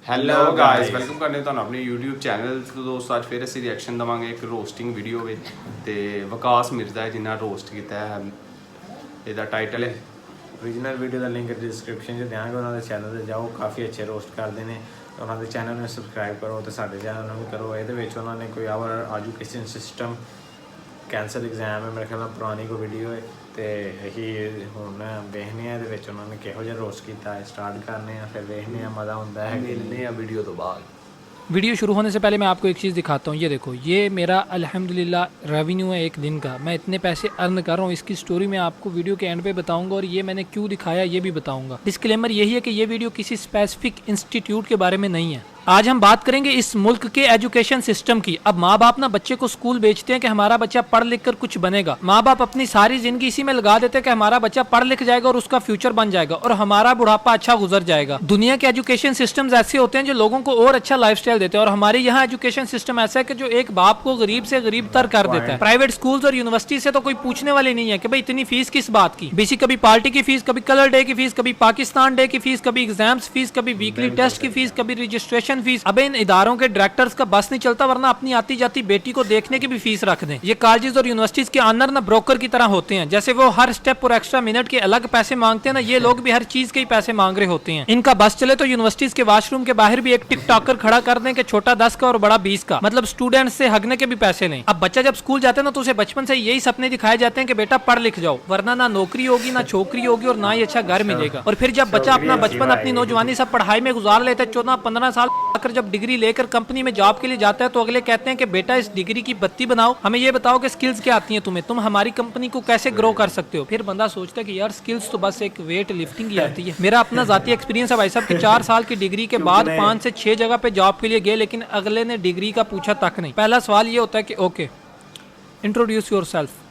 Hello guys welcome ਕਰਨੇ ਤੁਹਾਨੂੰ ਆਪਣੇ YouTube ਚੈਨਲ ਤੋਂ ਦੋਸਤੋ। ਅੱਜ ਫਿਰ ਅਸੀਂ ਰਿਐਕਸ਼ਨ ਦਵਾਂਗੇ ਇੱਕ ਰੋਸਟਿੰਗ ਵੀਡੀਓ ਵਿੱਚ ਤੇ ਵਿਕਾਸ ਮਿਰਜ਼ਾ ਹੈ ਜਿਨ੍ਹਾਂ ਰੋਸਟ ਕੀਤਾ ਹੈ। ਇਹਦਾ ਟਾਈਟਲ ਹੈ ओरिजिनल वीडियो का लिंक डिस्क्रिप्शन 'ਚ ਦਿਆਂਗੇ। ਉਹਨਾਂ ਦੇ ਚੈਨਲ ਤੇ ਜਾਓ, ਕਾਫੀ ਅੱਛੇ ਰੋਸਟ ਕਰਦੇ ਨੇ। ਉਹਨਾਂ ਦੇ ਚੈਨਲ ਨੂੰ ਸਬਸਕ੍ਰਾਈਬ ਕਰੋ ਤੇ ਸਾਡੇ ਚੈਨਲ ਨੂੰ ਵੀ ਕਰੋ। ਇਹਦੇ ਵਿੱਚ ਉਹਨਾਂ ਨੇ ਕੋਈ our education system cancel exam ਹੈ, ਮੇਰੇ ਖਿਆਲ ਨਾਲ ਪੁਰਾਣੀ ਕੋਈ ਵੀਡੀਓ ਹੈ ਤੇ ਅਸੀਂ ਹੁਣ ਵੇਖਦੇ ਹਾਂ ਇਹਦੇ ਵਿੱਚ ਉਹਨਾਂ ਨੇ ਕਿਹੋ ਜਿਹਾ ਰੋਸਟ ਕੀਤਾ ਹੈ। ਸਟਾਰਟ ਕਰਨੇ ਆ, ਫਿਰ ਵੇਖਦੇ ਹਾਂ ਮਜ਼ਾ ਹੁੰਦਾ ਹੈ। ਮਿਲਨੇ ਆ वीडियो तो बाद। वीडियो शुरू होने से पहले मैं आपको एक चीज़ दिखाता हूँ। ये देखो, ये मेरा अल्हम्दुलिल्लाह रेवेन्यू है एक दिन का। मैं इतने पैसे अर्न कर रहा हूँ, इसकी स्टोरी मैं आपको वीडियो के एंड पे बताऊंगा और ये मैंने क्यों दिखाया ये भी बताऊंगा। डिस्क्लेमर यही है कि ये वीडियो किसी स्पेसिफिक इंस्टीट्यूट के बारे में नहीं है। आज हम बात करेंगे इस मुल्क के एजुकेशन सिस्टम की। अब माँ बाप ना बच्चे को स्कूल भेजते हैं कि हमारा बच्चा पढ़ लिख कर कुछ बनेगा। माँ बाप अपनी सारी जिंदगी इसी में लगा देते हैं कि हमारा बच्चा पढ़ लिख जाएगा और उसका फ्यूचर बन जाएगा और हमारा बुढ़ापा अच्छा गुजर जाएगा। दुनिया के एजुकेशन सिस्टम्स ऐसे होते हैं जो लोगों को और अच्छा लाइफस्टाइल देते हैं और हमारे यहाँ एजुकेशन सिस्टम ऐसा है कि जो एक बाप को गरीब से गरीब तर कर देता है। प्राइवेट स्कूल्स और यूनिवर्सिटी से तो कोई पूछने वाले नहीं है कि भाई इतनी फीस किस बात की। बेसिक कभी पार्टी की फीस, कभी कलर डे की फीस, कभी पाकिस्तान डे की फीस, कभी एग्जाम्स फीस, कभी वीकली टेस्ट की फीस, कभी रजिस्ट्रेशन फीस। अब इन इदारों के डायरेक्टर्स का बस नहीं चलता, वरना अपनी आती जाती बेटी को देखने की भी फीस रख दें। ये कॉलेजेस और यूनिवर्सिटीज के ऑनर ना ब्रोकर की तरह होते हैं। जैसे वो हर स्टेप और एक्स्ट्रा मिनट के अलग पैसे मांगते हैं ना, ये लोग भी हर चीज के ही पैसे मांग रहे होते हैं। इनका बस चले तो यूनिवर्सिटीज के वॉशरूम के बाहर भी एक टिकटॉकर खड़ा कर दें कि छोटा 10 का और बड़ा 20 का, मतलब स्टूडेंट्स से हगने के भी पैसे लें। अब बच्चा जब स्कूल जाता है ना तो उसे बचपन से यही सपने दिखाए जाते हैं कि बेटा पढ़ लिख जाओ, वरना ना नौकरी होगी, ना छोकरी होगी और ना ही अच्छा घर मिलेगा। और फिर जब बच्चा अपना बचपन अपनी नौजवानी सब पढ़ाई में गुजार लेता है, 14-15 साल आकर जब डिग्री लेकर कंपनी में जॉब के लिए जाता है तो अगले कहते हैं कि बेटा इस डिग्री की बत्ती बनाओ, हमें ये बताओ कि स्किल्स क्या आती हैं तुम्हें, तुम हमारी कंपनी को कैसे ग्रो कर सकते हो। फिर बंदा सोचता है कि यार स्किल्स तो बस एक वेट लिफ्टिंग ही आती है। मेरा अपना जाती एक्सपीरियंस है भाई साहब कि 4 साल की डिग्री के बाद 5 से 6 जगह पे जॉब के लिए गए, लेकिन अगले ने डिग्री का पूछा तक नहीं। पहला सवाल ये होता है कि okay introduce yourself.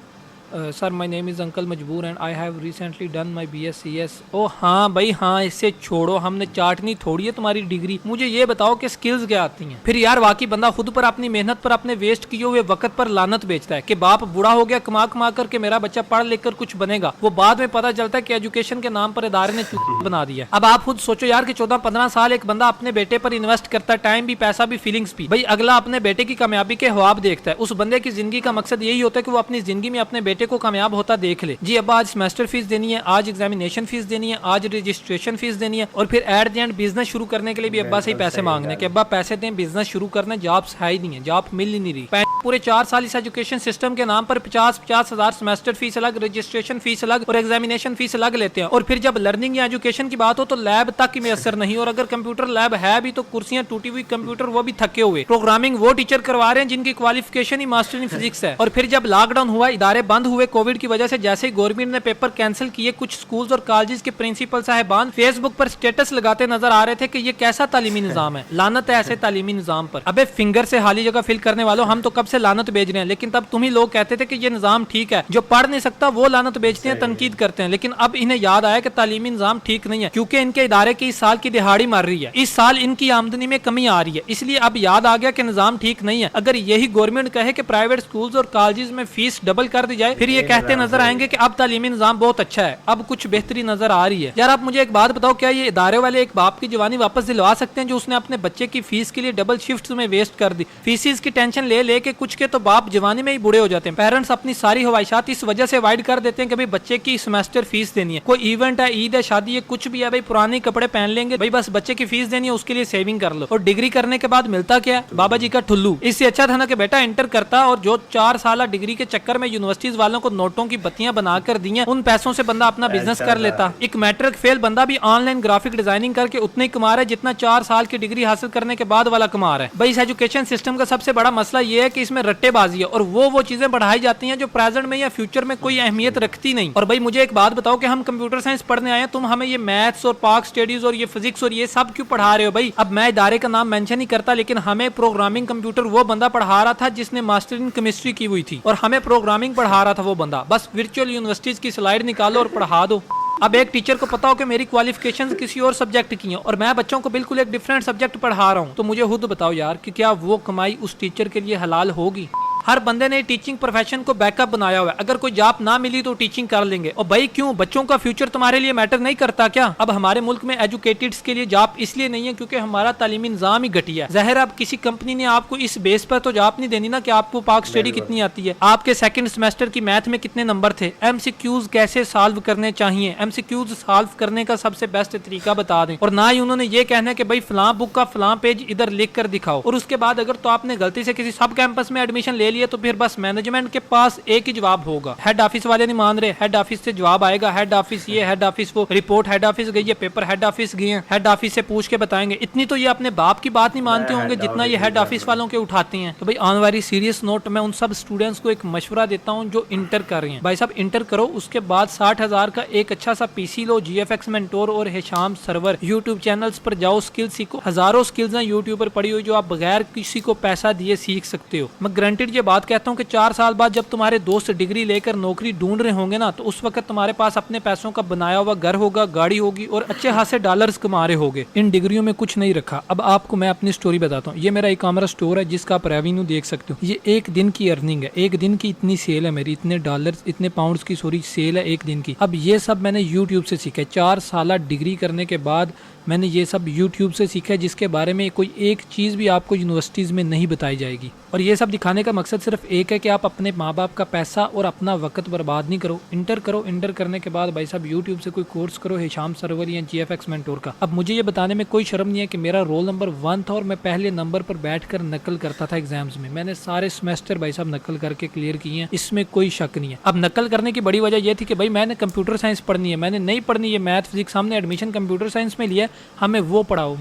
Sir my name is uncle Majboor and I have recently done my BScs। ओ हाँ भाई हाँ, इससे छोड़ो, हमने चाटनी थोड़ी है तुम्हारी डिग्री, मुझे ये बताओ कि स्किल्स क्या आती हैं। फिर यार वाकई बंदा खुद पर अपनी मेहनत पर अपने वेस्ट किए हुए वक्त पर लानत बेचता है कि बाप बूढ़ा हो गया कमा कमा करके मेरा बच्चा पढ़ लिख कर कुछ बनेगा। वो बाद में पता चलता है कि एजुकेशन के नाम पर इदारे ने चूत बना दिया। अब आप खुद सोचो यार कि 14-15 साल एक बंदा अपने बेटे पर इन्वेस्ट करता है, टाइम भी, पैसा भी, फीलिंग्स भी। भाई अगला अपने बेटे की कामयाबी के ख्वाब देखता है। उस बंदे की जिंदगी का मकसद यही होता है कि वो अपनी जिंदगी में अपने बेटे को कामयाब होता देख ले। जी अब आज सेमेस्टर फीस देनी है, आज एग्जामिनेशन फीस देनी है, आज रजिस्ट्रेशन फीस देनी है और फिर एट द एंड बिजनेस शुरू करने के लिए भी अब्बा से ही पैसे मांगने कि अब्बा पैसे दें, बिजनेस शुरू करना, जॉब्स है ही नहीं है, जॉब मिल ही नहीं रही। पूरे 4 साल इस एजुकेशन सिस्टम के नाम पर 50-50 हज़ार सेमेस्टर फीस अलग, रजिस्ट्रेशन फीस अलग और एग्जामिनेशन फीस अलग लेते हैं। और फिर जब लर्निंग या एजुकेशन की बात हो तो लैब तक ही मैसर नहीं, और अगर कंप्यूटर लैब है भी तो कुर्सियां टूटी हुई, कंप्यूटर वो भी थके हुए। प्रोग्रामिंग वो टीचर करवा रहे हैं जिनकी qualification he master in physics है। और फिर जब लॉकडाउन हुआ, इदारे बंद हुए कोविड की वजह से, जैसे ही गवर्नमेंट ने पेपर कैंसिल किए, कुछ स्कूल्स और कॉलेजेस के प्रिंसिपल साहिबान फेसबुक पर स्टेटस लगाते नजर आ रहे थे कि ये कैसा तालीमी निजाम है, लानत है ऐसे तालीमी निजाम पर। अबे फिंगर से खाली जगह फिल करने वालों, हम तो कब से लानत भेज रहे हैं, लेकिन तब तुम ही लोग कहते थे कि ये निजाम ठीक है। जो पढ़ नहीं सकता वो लानत भेजते हैं, तनकीद करते हैं, लेकिन अब इन्हें याद आया कि तालीमी निजाम ठीक नहीं है क्योंकि इनके इदारे की इस साल की दिहाड़ी मर रही है, इस साल इनकी आमदनी में कमी आ रही है, इसलिए अब याद आ गया कि निजाम ठीक नहीं है। अगर यही गवर्नमेंट कहे कि प्राइवेट स्कूल्स और कॉलेजेस में फीस डबल कर दी जाए, फिर ये कहते नजर आएंगे कि अब तालीमी निजाम बहुत अच्छा है, अब कुछ बेहतरी नजर आ रही है। यार आप मुझे एक बात बताओ, क्या ये इदारे वाले एक बाप की जवानी वापस दिलवा सकते हैं जो उसने अपने बच्चे की फीस के लिए डबल शिफ्ट्स में वेस्ट कर दी? फीसिस की टेंशन ले लेके कुछ के तो बाप जवानी में ही बूढ़े हो जाते हैं। पेरेंट्स अपनी सारी ख्वाहिशात इस वजह से अवॉइड कर देते हैं कि भाई बच्चे की सेमेस्टर फीस देनी है, कोई इवेंट है, ईद है, शादी है, कुछ भी है, भाई पुराने कपड़े पहन लेंगे, भाई बस बच्चे की फीस देनी है, उसके लिए सेविंग कर लो। और डिग्री करने के बाद मिलता क्या है? बाबा जी का ठुल्लू। इससे अच्छा था ना कि बेटा इंटर करता और जो 4 साल डिग्री के चक्कर में यूनिवर्सिटीज वालों को नोटों की बत्तियां बनाकर दी हैं, उन पैसों से बंदा अपना बिजनेस कर लेता। एक मैट्रिक फेल बंदा भी ऑनलाइन ग्राफिक डिजाइनिंग करके उतने ही कमा रहा है जितना 4 साल की डिग्री हासिल करने के बाद वाला कमा रहा है। भाई इस एजुकेशन सिस्टम का सबसे बड़ा मसला ये है कि इसमें रट्टेबाजी है और वो चीजें बढ़ाई जाती हैं जो प्रेजेंट में या फ्यूचर में कोई अहमियत रखती नहीं। और भाई मुझे एक बात बताओ कि हम कंप्यूटर साइंस पढ़ने आए हैं, तुम हमें ये मैथ्स और पाक स्टडीज और ये फिजिक्स और ये सब क्यों पढ़ा रहे हो? भाई अब मैं इदारे का नाम मेंशन नहीं करता, लेकिन हमें प्रोग्रामिंग कंप्यूटर वो बंदा पढ़ा रहा था जिसने मास्टर इन केमिस्ट्री की हुई थी, और हमें प्रोग्रामिंग पढ़ा रहा था वो बंदा। बस वर्चुअल यूनिवर्सिटीज की स्लाइड निकालो और पढ़ा दो। अब एक टीचर को पता हो कि मेरी क्वालिफिकेशंस किसी और सब्जेक्ट की हैं और मैं बच्चों को बिल्कुल एक डिफरेंट सब्जेक्ट पढ़ा रहा हूँ, तो मुझे खुद बताओ यार कि क्या वो कमाई उस टीचर के लिए हलाल होगी? हर बंदे ने टीचिंग प्रोफेशन को बैकअप बनाया हुआ है, अगर कोई जॉब ना मिली तो टीचिंग कर लेंगे। और भाई क्यों, बच्चों का फ्यूचर तुम्हारे लिए मैटर नहीं करता क्या? अब हमारे मुल्क में एजुकेटेड्स के लिए जॉब इसलिए नहीं है क्योंकि हमारा तालीमी निजाम ही घटिया है। ज़ाहिर अब किसी कंपनी ने आपको इस बेस पर तो जॉब नहीं देनी ना कि आपको पाक स्टडी कितनी आती है, आपके सेकंड सेमेस्टर की मैथ में कितने नंबर थे, एमसीक्यूज कैसे सॉल्व करने चाहिए, एमसीक्यूज सॉल्व करने का सबसे बेस्ट तरीका बता दें। और ना ही उन्होंने ये कहना है कि भाई फलां बुक का फलां पेज इधर लिख कर दिखाओ। और उसके बाद अगर तो आपने गलती से किसी सब कैंपस में एडमिशन ले लिया तो फिर बस मैनेजमेंट के पास एक ही जवाब होगा, हेड ऑफिस वाले नहीं मान रहे, हेड ऑफिस से जवाब आएगा, हेड ऑफिस ये, हेड ऑफिस वो, रिपोर्ट हेड ऑफिस गई है, पेपर हेड ऑफिस गए हैं, हेड ऑफिस से पूछ के बताएंगे। इतनी तो ये अपने बाप की बात नहीं मानते होंगे जितना ये हेड ऑफिस वालों के उठाते हैं। तो भाई ऑन वेरी सीरियस नोट, मैं उन सब स्टूडेंट्स को एक मशवरा देता हूँ जो इंटर कर रहे हैं, भाई साहब इंटर करो, उसके बाद 60,000 का एक अच्छा सा पीसी लो, GFX मेंटोर और हिशाम सर्वर यूट्यूब चैनल्स पर जाओ, स्किल सीखो। हजारों स्किल्स हैं यूट्यूब पर पड़ी हुई जो आप बगैर किसी को पैसा दिए सीख सकते हो। मैं गारंटेड ये बात कहता हूँ कि 4 साल बाद जब तुम्हारे दोस्त डिग्री लेकर नौकरी ढूंढ रहे होंगे ना, तो उस वक्त तुम्हारे पास अपने पैसों का बनाया हुआ घर होगा, गाड़ी होगी और अच्छे खासे डॉलर्स कमा रहे होगे। इन डिग्रियों में कुछ नहीं रखा। अब आपको मैं अपनी स्टोरी बताता हूँ। ये मेरा ई-कॉमर्स स्टोर है जिसका आप रेवेन्यू देख सकते हो। ये एक दिन की अर्निंग है, एक दिन की इतनी सेल है मेरी, इतने डॉलर्स, इतने पाउंड्स की सॉरी सेल है एक दिन की। अब ये सब मैंने यूट्यूब से सीखा है। 4 साल डिग्री करने के बाद मैंने ये सब यूट्यूब से सीखा है, जिसके बारे में कोई एक चीज़ भी आपको यूनिवर्सिटीज़ में नहीं बताई जाएगी। और ये सब दिखाने का मकसद सिर्फ एक है कि आप अपने माँ बाप का पैसा और अपना वक्त बर्बाद नहीं करो। इंटर करो, इंटर करने के बाद भाई साहब यूट्यूब से कोई कोर्स करो, हिशाम सर्वर या GFX मेंटोर का। अब मुझे ये बताने में कोई शर्म नहीं है कि मेरा रोल नंबर 1 था और मैं पहले नंबर पर बैठकर नकल करता था एग्जाम्स में। मैंने सारे सेमेस्टर भाई साहब नकल करके क्लियर किए हैं, इसमें कोई शक नहीं है। अब नकल करने की बड़ी वजह यह थी कि भाई मैंने कंप्यूटर साइंस पढ़नी है, मैंने नहीं पढ़नी ये मैथ फिजिक्स, हमने एडमिशन कंप्यूटर साइंस में लिया, हमें वो पढ़ाओ,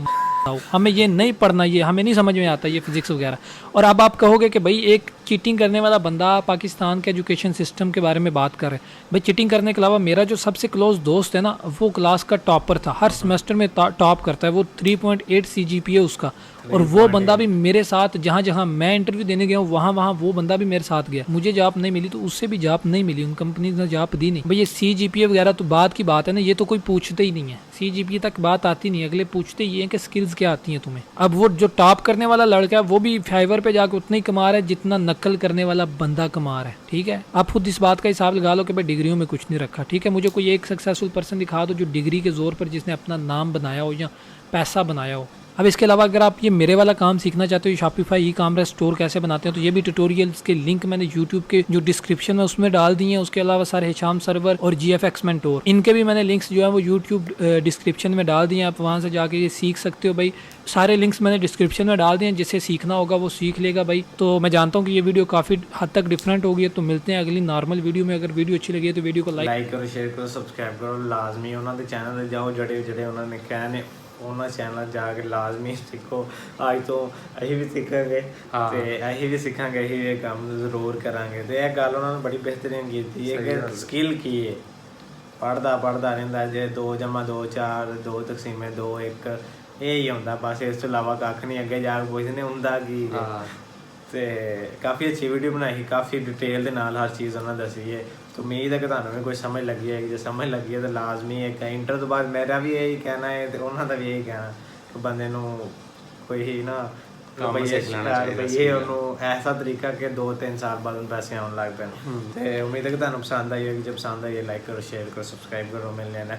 हमें ये नहीं पढ़ना, ये हमें नहीं समझ में आता ये फिजिक्स वगैरह। और अब आप कहोगे कि भाई एक चीटिंग करने वाला बंदा पाकिस्तान के एजुकेशन सिस्टम के बारे में बात कर रहे हैं। भाई चीटिंग करने के अलावा मेरा जो सबसे क्लोज दोस्त है ना, वो क्लास का टॉपर था, हर सेमेस्टर में टॉप करता है, वो 3.8 CGPA उसका। और वो बंदा भी मेरे साथ जहाँ जहाँ मैं इंटरव्यू देने गया हूँ वहाँ वहाँ वो बंदा भी मेरे साथ गया। मुझे जॉब नहीं मिली तो उससे भी जॉब नहीं मिली, उन कंपनी ने जॉब दी नहीं। भाई ये CGPA वगैरह तो बात की बात है ना, ये तो कोई पूछते ही नहीं है, CGPA तक बात आती नहीं है। अगले पूछते ये हैं कि स्किल्स क्या आती हैं तुम्हें। अब वो जो टॉप करने वाला लड़का है वो भी फाइवर पे जाकर उतना ही कमा रहा है जितना नकल करने वाला बंदा कमा रहा है। ठीक है, आप खुद इस बात का हिसाब लगा लो कि भाई डिग्रियों में कुछ नहीं रखा। ठीक है, मुझे कोई एक सक्सेसफुल पर्सन दिखा दो जो डिग्री के जोर पर जिसने अपना नाम बनाया हो या पैसा बनाया हो। अब इसके अलावा अगर आप ये मेरे वाला काम सीखना चाहते हो, शॉपिफाई ई-कॉमर्स स्टोर कैसे बनाते हैं, तो ये भी ट्यूटोरियल्स के लिंक मैंने यूट्यूब के जो डिस्क्रिप्शन में उसमें डाल दिए हैं। उसके अलावा सारे हिशाम सर्वर और GFX मेंटोर, इनके भी मैंने लिंक्स जो है वो यूट्यूब डिस्क्रिप्शन में डाल दिए हैं। आप वहाँ से जाके ये सीख सकते हो। भाई सारे लिंक्स मैंने डिस्क्रिप्शन में डाल दिए हैं, जिससे सीखना होगा वो सीख लेगा भाई। तो मैं जानता हूँ कि ये वीडियो काफ़ी हद तक डिफरेंट होगी है, तो मिलते हैं अगली नॉर्मल वीडियो में। अगर वीडियो अच्छी लगी है तो वीडियो को लाइक करो, शेयर करो, सब्सक्राइब करो लाजमी। उन्होंने चैनल ਤੇ ਜਾਓ ਜਿਹੜੇ ਉਹਨਾਂ ਨੇ ਕਿਹਾ ਨੇ, ਉਹਨਾਂ ਚੈਨਲ ਜਾ ਕੇ ਲਾਜ਼ਮੀ ਸਿੱਖੋ। ਅੱਜ ਤੋਂ ਅਸੀਂ ਵੀ ਸਿੱਖਾਂਗੇ ਤੇ ਅਸੀਂ ਵੀ ਸਿੱਖਾਂਗੇ, ਅਸੀਂ ਇਹ ਕੰਮ ਜ਼ਰੂਰ ਕਰਾਂਗੇ। ਤੇ ਇਹ ਗੱਲ ਉਹਨਾਂ ਨੇ ਬੜੀ ਬਿਹਤਰੀਨ ਕੀਤੀ ਹੈ ਕਿ ਸਕਿੱਲ ਕੀ ਹੈ। ਪੜ੍ਹਦਾ ਰਹਿੰਦਾ ਜੇ 2 + 2 4 2 = 2 1 ਇਹ ਹੀ ਹੁੰਦਾ ਬਸ, ਇਸ ਤੋਂ ਇਲਾਵਾ ਕੱਖ ਨਹੀਂ। ਅੱਗੇ ਜਾ ਕੇ ਪੁੱਛਦੇ ਹੁੰਦਾ ਕੀ ਤੇ ਕਾਫੀ ਅੱਛੀ ਵੀਡੀਓ ਬਣਾਈ, ਕਾਫੀ ਡਿਟੇਲ ਦੇ ਨਾਲ ਹਰ ਚੀਜ਼ ਉਹਨਾਂ ਦੱਸੀ ਹੈ। तो उम्मीद है कि ਤੁਹਾਨੂੰ ਵੀ ਕੋਈ ਸਮਝ ਲੱਗੀ ਹੈ। ਜੇ ਸਮਝ ਲੱਗੀ ਹੈ ਤਾਂ ਲਾਜ਼ਮੀ ਹੈ ਕਿ ਇੰਟਰ ਤੋਂ ਬਾਅਦ ਮੇਰਾ ਵੀ ਇਹੀ ਕਹਿਣਾ ਹੈ ਤੇ ਉਹਨਾਂ ਦਾ ਵੀ ਇਹੀ ਕਹਿਣਾ ਕਿ ਬੰਦੇ ਨੂੰ ਕੋਈ ਹੀ ਨਾ ਰੁਪਈਏ ਉਹਨੂੰ ਐਸਾ ਤਰੀਕਾ ਕਿ 2-3 ਸਾਲ ਬਾਅਦ ਉਹਨੂੰ ਪੈਸੇ ਆਉਣ ਲੱਗ ਪੈਣ। ਤੇ ਉਮੀਦ ਹੈ ਕਿ ਤੁਹਾਨੂੰ ਪਸੰਦ ਆਈ ਹੋਵੇਗੀ। ਜੇ ਪਸੰਦ ਆਈ ਲਾਈਕ ਕਰੋ, ਸ਼ੇਅਰ ਕਰੋ, ਸਬਸਕ੍ਰਾਈਬ ਕਰੋ। ਮਿਲਦੇ ਹਾਂ